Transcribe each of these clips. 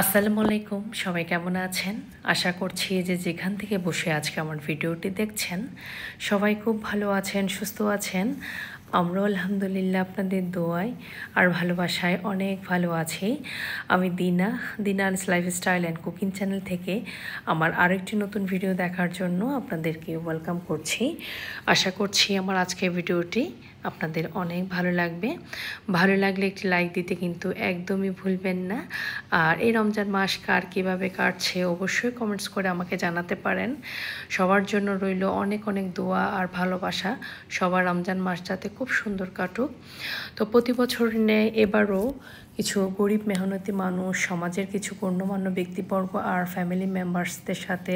আসসালামু আলাইকুম, সবাই কেমন আছেন? আশা করছি যে যেখান থেকে বসে আজকে আমার ভিডিওটি দেখছেন সবাই খুব ভালো আছেন, সুস্থ আছেন। আমরাও আলহামদুলিল্লাহ আপনাদের দোয়ায় আর ভালোবাসায় অনেক ভালো আছি। আমি দিনাস লাইফস্টাইল অ্যান্ড কুকিং চ্যানেল থেকে আমার আরেকটি নতুন ভিডিও দেখার জন্য আপনাদেরকে ওয়েলকাম করছি। আশা করছি আমার আজকের ভিডিওটি আপনাদের অনেক ভালো লাগবে। ভালো লাগলে একটি লাইক দিতে কিন্তু একদমই ভুলবেন না। আর এই রমজান মাস কার কীভাবে কাটছে অবশ্যই কমেন্টস করে আমাকে জানাতে পারেন। সবার জন্য রইল অনেক অনেক দোয়া আর ভালোবাসা, সবার রমজান মাস যাতে খুব সুন্দর কাটুক। তো প্রতি বছর নেয় এবারও কিছু গরিব মেহনতি মানুষ, সমাজের কিছু গণ্যমান্য ব্যক্তিবর্গ আর ফ্যামিলি মেম্বার্সদের সাথে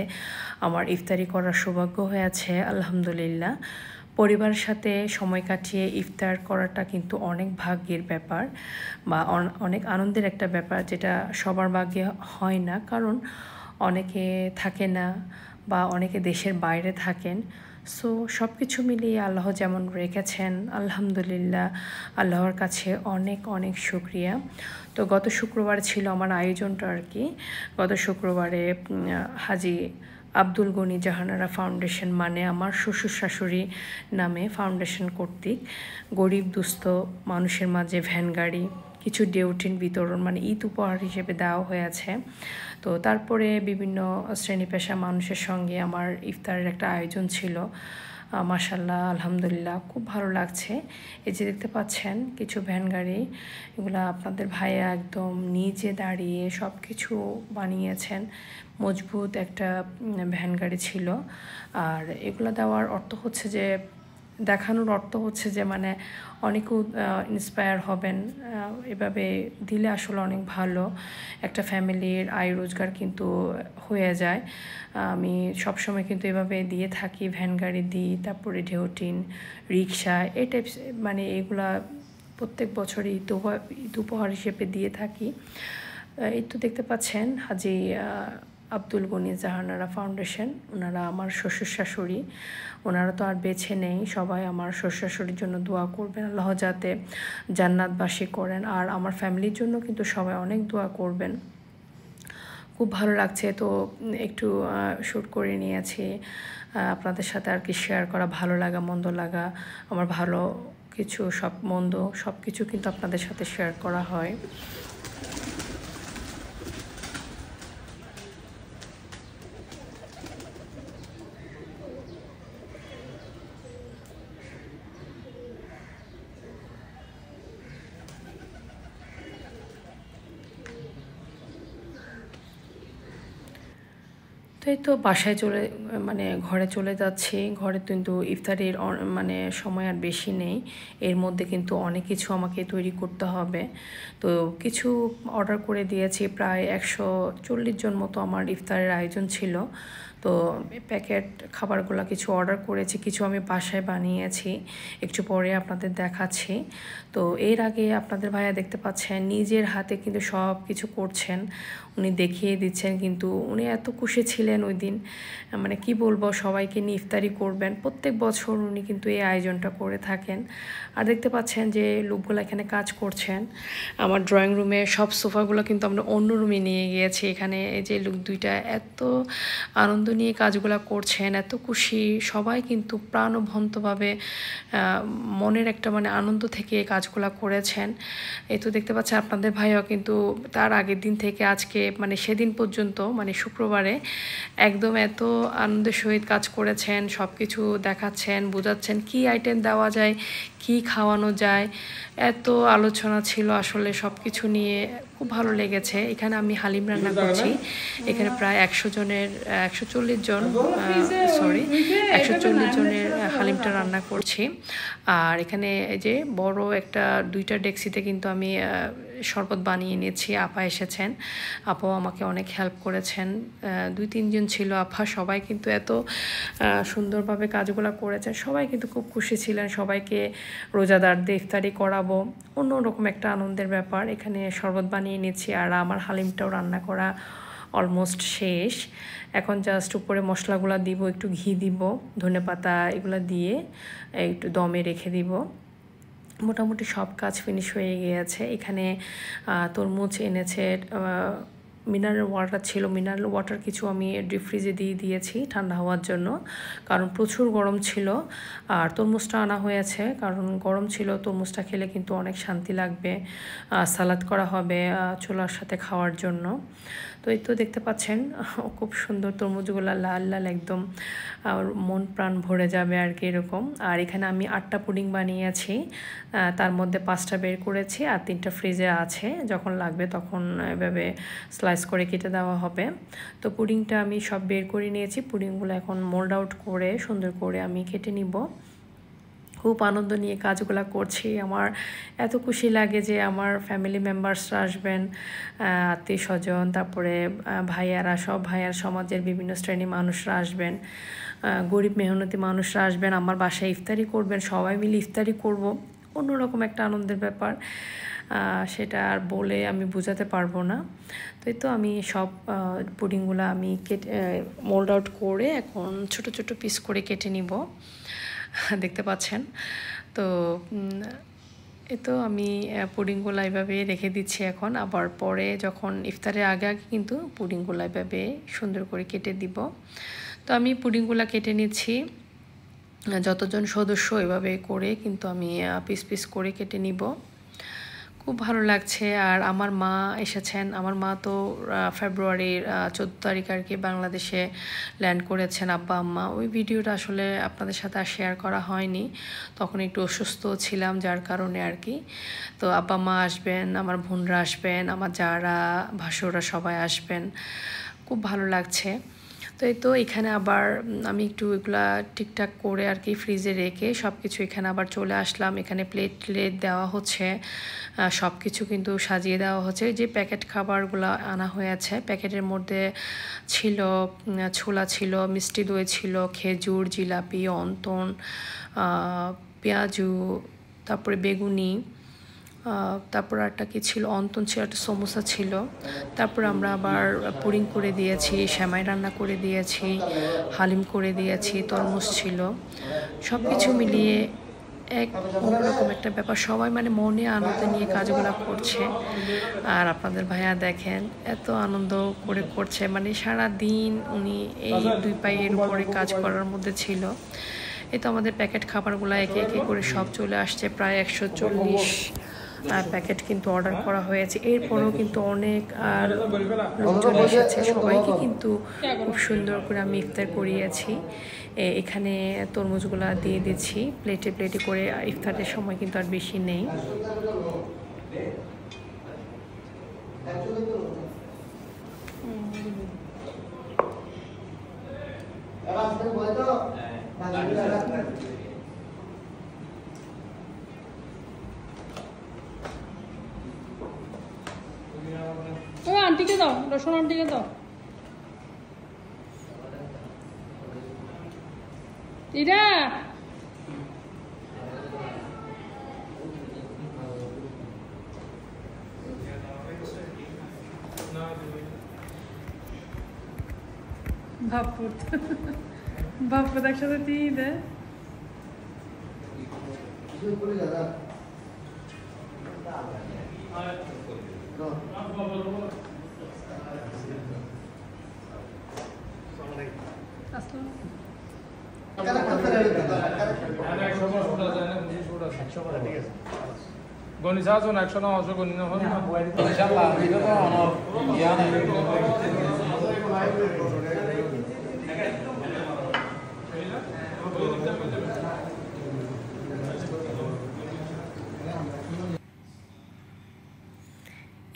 আমার ইফতারি করার সৌভাগ্য হয়েছে আলহামদুলিল্লাহ। পরিবারের সাথে সময় কাটিয়ে ইফতার করাটা কিন্তু অনেক ভাগ্যের ব্যাপার বা অনেক আনন্দের একটা ব্যাপার, যেটা সবার ভাগ্যে হয় না, কারণ অনেকে থাকে না বা অনেকে দেশের বাইরে থাকেন। সো সব কিছু মিলিয়ে আল্লাহ যেমন রেখেছেন আলহামদুলিল্লাহ, আল্লাহর কাছে অনেক অনেক শুকরিয়া। তো গত শুক্রবার ছিল আমার আয়োজনটা আর কি। গত শুক্রবারে হাজি আব্দুল গনি জাহানারা ফাউন্ডেশন, মানে আমার শ্বশুর শাশুড়ি নামে ফাউন্ডেশন কর্তৃক গরিব দুস্থ মানুষের মাঝে ভ্যান গাড়ি, কিছু ডেউটিন বিতরণ, মানে ঈদ উপহার হিসেবে দেওয়া হয়েছে। তো তারপরে বিভিন্ন শ্রেণী পেশা মানুষের সঙ্গে আমার ইফতারের একটা আয়োজন ছিল। মাশাল্লাহ আলহামদুলিল্লাহ খুব ভালো লাগছে। এই যে দেখতে পাচ্ছেন কিছু ভ্যান গাড়ি, এগুলো আপনাদের ভাইয়া একদম নিজে দাঁড়িয়ে সব কিছু বানিয়েছেন। মজবুত একটা ভ্যান গাড়ি ছিল। আর এগুলো দেওয়ার অর্থ হচ্ছে যে, দেখানোর অর্থ হচ্ছে যে মানে অনেকেও ইন্সপায়ার হবেন। এভাবে দিলে আসলে অনেক ভালো, একটা ফ্যামিলির আয় রোজগার কিন্তু হয়ে যায়। আমি সবসময় কিন্তু এভাবে দিয়ে থাকি, ভ্যান গাড়ি দিই, তারপরে ঢেউটিন, রিক্সা, এই টাইপস, মানে এগুলা প্রত্যেক বছরই ঈদ উপহার হিসেবে দিয়ে থাকি। এই তো দেখতে পাচ্ছেন হাজি আব্দুল গনি জাহানারা ফাউন্ডেশন, ওনারা আমার শ্বশুর শাশুড়ি। ওনারা তো আর বেছে নেই, সবাই আমার শ্বশুর শাশুড়ির জন্য দোয়া করবেন, আল্লাহ যাতে জান্নাতবাসী করেন। আর আমার ফ্যামিলির জন্য কিন্তু সবাই অনেক দোয়া করবেন। খুব ভালো লাগছে, তো একটু শ্যুট করে নিয়েছি আপনাদের সাথে আর কি শেয়ার করা। ভালো লাগা মন্দ লাগা, আমার ভালো কিছু সব মন্দ সব কিছু কিন্তু আপনাদের সাথে শেয়ার করা হয়। তো এই তো বাসায় মানে ঘরে চলে যাচ্ছি। ঘরে কিন্তু ইফতারির মানে সময় আর বেশি নেই, এর মধ্যে কিন্তু অনেক কিছু আমাকে তৈরি করতে হবে। তো কিছু অর্ডার করে দিয়েছি, প্রায় 140 জন মতো আমার ইফতারের আয়োজন ছিল। তো প্যাকেট খাবারগুলো কিছু অর্ডার করেছি, কিছু আমি বাসায় বানিয়েছি, একটু পরে আপনাদের দেখাচ্ছি। তো এর আগে আপনাদের ভাইয়া দেখতে পাচ্ছেন নিজের হাতে কিন্তু সব কিছু করছেন, উনি দেখিয়ে দিচ্ছেন। কিন্তু উনি এত খুশি ছিলেন ওই দিন, মানে কি বলবো, সবাইকে নিয়ে ইফতারি করবেন। প্রত্যেক বছর উনি কিন্তু এই আয়োজনটা করে থাকেন। আর দেখতে পাচ্ছেন যে লোকগুলো এখানে কাজ করছেন। আমার ড্রয়িং রুমে সব সোফাগুলো কিন্তু আমরা অন্য রুমে নিয়ে গিয়েছি। এখানে এই যে লোক দুইটা এত আনন্দ নিয়ে কাজগুলো করছেন, এত খুশি, সবাই কিন্তু প্রাণবন্তভাবে মনের একটা মানে আনন্দ থেকে কাজগুলো করেছেন। এই তো দেখতে পাচ্ছেন আপনাদের ভাইও কিন্তু তার আগের দিন থেকে আজকে মানে সেদিন পর্যন্ত, মানে শুক্রবারে একদম এত আনন্দের সহিত কাজ করেছেন, সব কিছু দেখাচ্ছেন, বোঝাচ্ছেন কি আইটেম দেওয়া যায়, কি খাওয়ানো যায়। এত আলোচনা ছিল আসলে, সব কিছু নিয়ে খুব ভালো লেগেছে। এখানে আমি হালিম রান্না করছি, এখানে প্রায় 140 জনের হালিমটা রান্না করছি। আর এখানে এই যে বড় একটা 2টা ডেক্সিতে কিন্তু আমি শরবত বানিয়ে নিয়েছি। আপা এসেছেন, আপাও আমাকে অনেক হেল্প করেছেন। 2-3 জন ছিল আপা, সবাই কিন্তু এত সুন্দরভাবে কাজগুলো করেছেন। সবাই কিন্তু খুব খুশি ছিলেন, সবাইকে রোজাদারদের ইফতারি করাবো, অন্যরকম একটা আনন্দের ব্যাপার। এখানে শরবত বানিয়ে নিয়েছি আর আমার হালিমটাও রান্না করা অলমোস্ট শেষ। এখন জাস্ট উপরে মশলাগুলো দিব, একটু ঘি দিব, ধনেপাতা এগুলো দিয়ে একটু দমে রেখে দিব। মোটামুটি সব কাজ ফিনিশ হয়ে গিয়েছে। এখানে তরমুজ এনেছে, মিনারেল ওয়াটার ছিল, মিনারেল ওয়াটার কিছু আমি ডিপ ফ্রিজে দিয়ে দিয়েছি ঠান্ডা হওয়ার জন্য, কারণ প্রচুর গরম ছিল। আর তরমুজটা আনা হয়েছে কারণ গরম ছিল, তরমুজটা খেলে কিন্তু অনেক শান্তি লাগবে, সালাদ করা হবে চুলার সাথে খাওয়ার জন্য। তো এই তো দেখতে পাচ্ছেন খুব সুন্দর তরমুজগুলো লাল লাল একদম, মন প্রাণ ভরে যাবে আর কি এরকম। আর এখানে আমি 8টা পুডিং বানিয়েছি, তার মধ্যে 5টা বের করেছি আর 3টা ফ্রিজে আছে, যখন লাগবে তখন এভাবে স্লাইস করে কেটে দেওয়া হবে। তো পুডিংটা আমি সব বের করে নিয়েছি, পুডিংগুলো এখন মোল্ড আউট করে সুন্দর করে আমি কেটে নিব। খুব আনন্দ নিয়ে কাজগুলো করছি, আমার এত খুশি লাগে যে আমার ফ্যামিলি মেম্বার্সরা আসবেন, আত্মীয় স্বজন, তারপরে ভাইয়ারা, সব ভাইয়ার সমাজের বিভিন্ন শ্রেণী মানুষরা আসবেন, গরিব মেহনতি মানুষরা আসবেন, আমার বাসায় ইফতারি করবেন, সবাই মিলে ইফতারি করব। অন্যরকম একটা আনন্দের ব্যাপার, সেটা আর বলে আমি বোঝাতে পারবো না। তো এই তো আমি সব পুডিংগুলো আমি কেটে মোল্ড আউট করে এখন ছোট ছোট পিস করে কেটে নিব, দেখতে পাচ্ছেন। তো এই তো আমি পুডিংগুলো এইভাবে রেখে দিচ্ছি এখন, আবার পরে যখন ইফতারের আগে আগে কিন্তু পুডিংগুলো এইভাবে সুন্দর করে কেটে দিব। তো আমি পুডিংগুলো কেটে নিচ্ছি, যতজন সদস্য এভাবে করে কিন্তু আমি পিস পিস করে কেটে নিব। খুব ভালো লাগছে। আর আমার মা এসেছেন, আমার মা তো ফেব্রুয়ারির 14 তারিখ আর কি বাংলাদেশে ল্যান্ড করেছেন, আব্বা আম্মা। ওই ভিডিওটা আসলে আপনাদের সাথে আর শেয়ার করা হয়নি, তখন একটু অসুস্থ ছিলাম যার কারণে আর কি। তো আব্বা মা আসবেন, আমার বোনরা আসবেন, আমার যারা ভাসুররা সবাই আসবেন, খুব ভালো লাগছে। তো এই তো এখানে আবার আমি একটু এগুলা ঠিকঠাক করে আর কি ফ্রিজে রেখে সব কিছু এখানে আবার চলে আসলাম। এখানে প্লেট দেওয়া হচ্ছে, সব কিছু কিন্তু সাজিয়ে দেওয়া হচ্ছে। যে প্যাকেট খাবারগুলো আনা হয়েছে, প্যাকেটের মধ্যে ছিল ছোলা ছিল, মিষ্টি দই ছিল, খেজুর, জিলাপি, অন্তন, পেঁয়াজু, তারপরে বেগুনি, তারপর একটা কি ছিল, অন্তন ছিল, একটা সমোসা ছিল। তারপর আমরা আবার পুডিং করে দিয়েছি, সেমাই রান্না করে দিয়েছি, হালিম করে দিয়েছি, তরমুজ ছিল। সব কিছু মিলিয়ে এক অন্যরকম একটা ব্যাপার, সবাই মানে মনে আনন্দ নিয়ে কাজগুলো করছে। আর আপনাদের ভাইয়া দেখেন এত আনন্দ করে করছে, মানে সারা দিন উনি এই 2 পায়ের উপরে কাজ করার মধ্যে ছিল। এই তো আমাদের প্যাকেট খাবারগুলো একে একে করে সব চলে আসছে, প্রায় 140 প্যাকেট কিন্তু অর্ডার করা হয়েছে। এরপরেও কিন্তু অনেক আর লোকজন এসেছে, সবাইকে কিন্তু খুব সুন্দর করে আমি ইফতার করিয়েছি। এখানে তরমুজগুলো দিয়ে দিচ্ছি প্লেটে প্লেটে করে, ইফতারের সময় কিন্তু আর বেশি নেই। আন্টিকে দাও, রসুন আন্টিকে দাও। ইরা ভাবপুর ভাবপুর একসাথে দিয়ে দেয়। গণিত আছেন 100 না 100 গণিত না ইনশাআল্লাহ এটা তো আমার জ্ঞান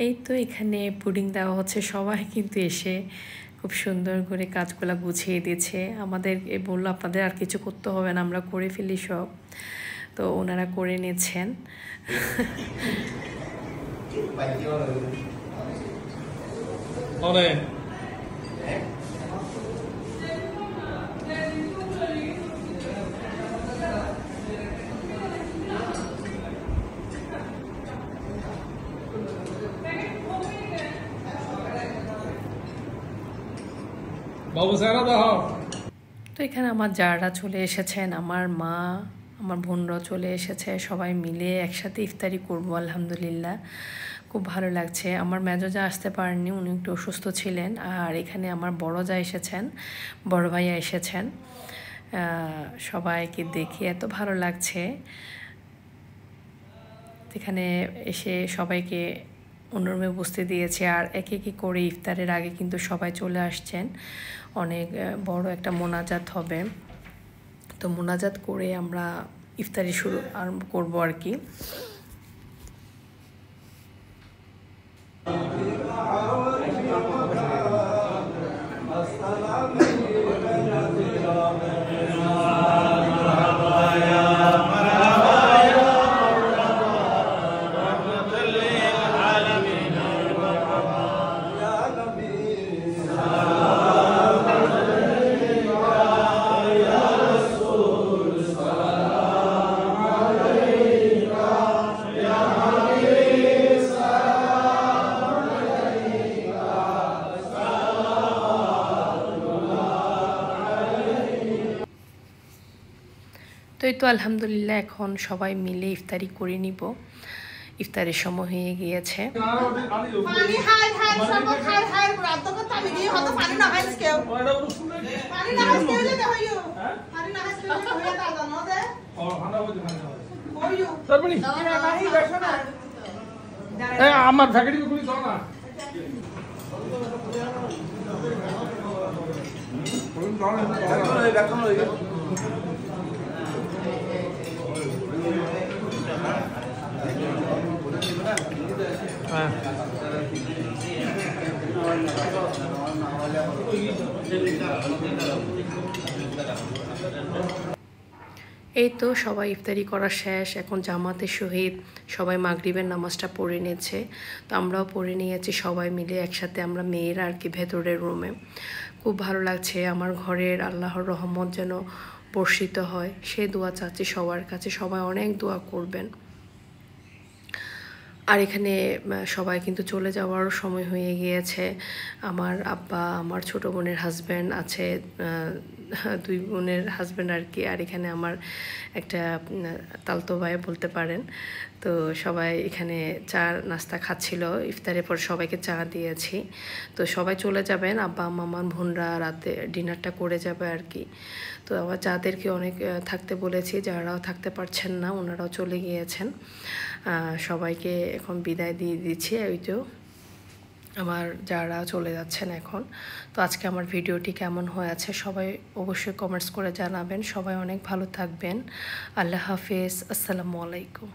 এই তো এখানে পুডিং দেওয়া হচ্ছে, সবাই কিন্তু এসে খুব সুন্দর করে কাজগুলো গুছিয়ে দিয়েছে। আমাদের বললো আপনাদের আর কিছু করতে হবে না, আমরা করে ফেলি সব। তো ওনারা করে নিচ্ছেন। বাবু সারা দাও। তো এখানে আমার যারা চলে এসেছেন, আমার মা, আমার বোনরা চলে এসেছে, সবাই মিলে একসাথে ইফতারি করবো। আলহামদুলিল্লাহ খুব ভালো লাগছে। আমার মেজজা আসতে পারেননি, উনি একটু অসুস্থ ছিলেন। আর এখানে আমার বড় যা এসেছেন, বড় ভাইয়া এসেছেন। সবাইকে দেখে এত ভালো লাগছে। এখানে এসে সবাইকে অন্য রুমে বসতে দিয়েছে। আর একে একে করে ইফতারের আগে কিন্তু সবাই চলে আসছেন। অনেক বড় একটা মোনাজাত হবে, তো মোনাজাত করে আমরা ইফতারি আরম্ভ করবো আর কি। তো এই তো আলহামদুলিল্লাহ এখন সবাই মিলে ইফতারি করে নিব। ইফতারের সময় হয়ে গিয়েছে। আমার ফ্যাক্টরি গুলি দাও না। এই তো সবাই ইফতারি করা শেষ, এখন জামাতের সহিত সবাই মাগরিবের নামাজটা পড়ে নিয়েছে। তো আমরাও পড়ে নিয়েছি সবাই মিলে একসাথে, আমরা মেয়েরা আর কি ভেতরের রুমে। খুব ভালো লাগছে। আমার ঘরের আল্লাহর রহমত যেন বর্ষিত হয় সে দোয়া চাচ্ছি সবার কাছে, সবাই অনেক দোয়া করবেন। আর এখানে সবাই কিন্তু চলে যাওয়ারও সময় হয়ে গিয়েছে। আমার আব্বা, আমার ছোট বোনের হাজব্যান্ড আছে, দুই বোনের হাজব্যান্ড আর কি। আর এখানে আমার একটা তালতো ভাই বলতে পারেন। তো সবাই এখানে চা নাস্তা খাচ্ছিল। ইফতারের পর সবাইকে চা দিয়েছি। তো সবাই চলে যাবেন, আব্বা মামার বোনরা রাতে ডিনারটা করে যাবে আর কি। তো আবার যাদেরকে অনেক থাকতে বলেছি, যারাও থাকতে পারছেন না ওনারাও চলে গিয়েছেন। সবাইকে এখন বিদায় দিয়ে দিচ্ছি। ওই তো আমার যারা চলে যাচ্ছেন এখন। তো আজকে আমার ভিডিওটি কেমন হয়েছে সবাই অবশ্যই কমেন্টস করে জানাবেন। সবাই অনেক ভালো থাকবেন। আল্লাহ হাফেজ, আসসালামু আলাইকুম।